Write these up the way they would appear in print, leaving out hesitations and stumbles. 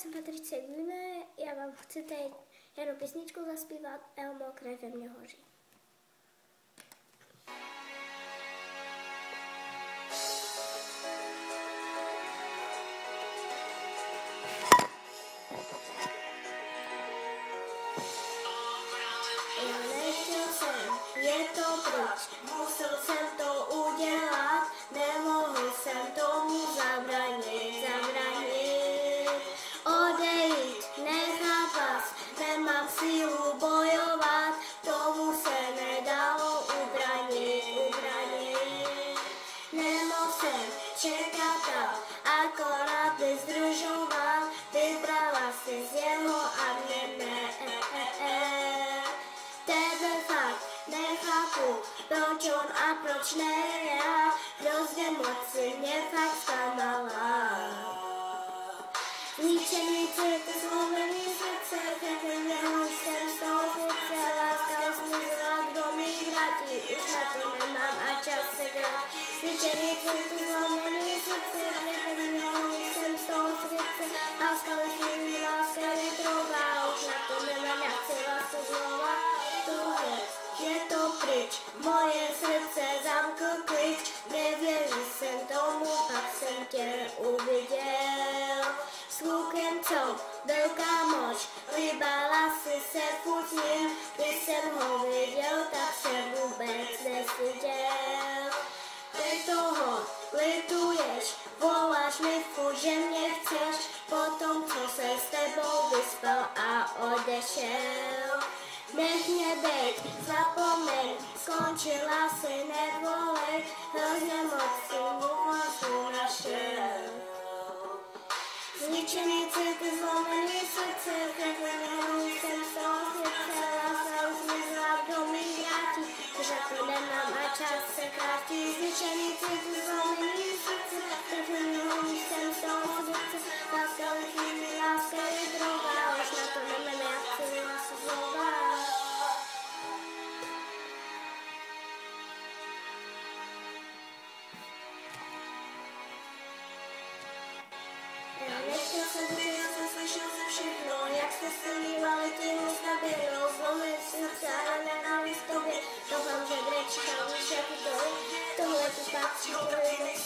jsem Patricie Güne, já vám chci teď jednu písničku zaspívat Elmo, krev ve mně hoří. Já nechtěl jsem, je to pryč, musel jsem to udělat, nemohl jsem tomu zabránit. Odejít, nechat vás, nemám sílu bojovat, tomu se nedalo ubránit. Nemohl jsem čekat a akorát by zdržoval, vybrala si z jeho a mě ne. Tebe fakt nechápu, proč on a proč ne já, hrozně moc si mě fakt zklamala. Zničený city, zlomený srdce, nemohl jsem z toho chce, láska zmizela, kdo mi vrátí, už na to nemám a čas se grát. Zničený city, zlomený srdce, nemohl jsem z toho chce, láska zmizela, láska je trvá, už na to nemám, já chci lásku znova. Je to pryč, moje srdce zamkl klíč, nevěřil jsem tomu, pak jsem tě uviděl. S klukem, co byl kámoš, líbala si se furt s ním, když jsem ho viděl, tak se vůbec nestyděl. Ty toho lituješ, voláš mi furt, že mě chceš, potom co se s tebou vyspal a odešel. Nech mě bejt, zapomeň, skončila si nevolej, hrozně moc si mu našel. Zničený city, zlomený srdce, nemohl jsem z toho srdce, láska už zmizela, kdo mi vrátí, už na to nemám a čas se krátí. Zničený city, zlomený srdce, nemohl jsem z toho srdce, láska už zmizela, láska je droga, už na to nemám, já chci lásku znova. Nechtěl jsem to, já jsem slyšel se všechno, jak jste se mývali tím naběhnou, zlomil srdce a nenávist tobě, doufám, že brečíš a víš, jak to je, tohle tu patří,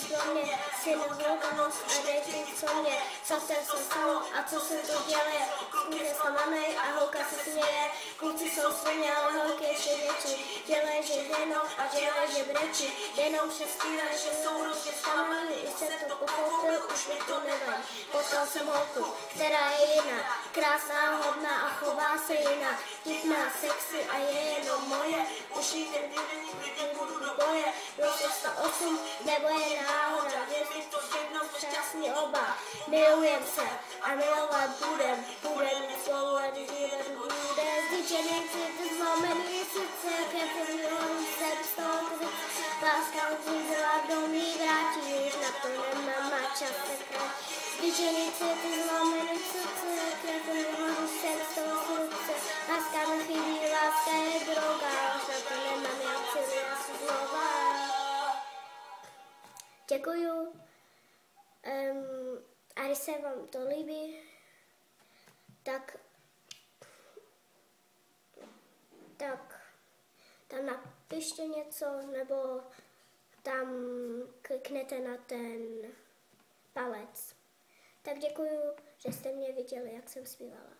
pro mě, syn hloukanost a dejte co mě, co se stalo a co se to děje, skutě zklamanej a holka se směje, kluci jsou svině, ale holky ještě větší, dělej, že jenom a dělej, že brečí, jenom se zpívaj, že jsou ruky zklamaný, i jsem to pochopil, už mi to nevadí. Potkal jsem holku, která je jiná, krásná, hodná a chová se jinak, vtipná, sexy a je jenom moje, už jí nebudu do boje, byl to 108, nebo je náhoda, věřím to všechno šťastní oba, milujem se a milovat budem slovo, když bude zničený city, zlomený srdce, krev milou jsem z toho srdce, láska už zmizela, kdo mi vrátí, už na to nemám a čas se krátí. Zničený city, zlomený srdce, krev milou jsem z toho srdce, láska mi chybí, láska je droga, už na to nemám, já chci lásku znova. Děkuju. A když se vám to líbí, tak tam napište něco, nebo tam kliknete na ten palec. Tak děkuju, že jste mě viděli, jak jsem zpívala.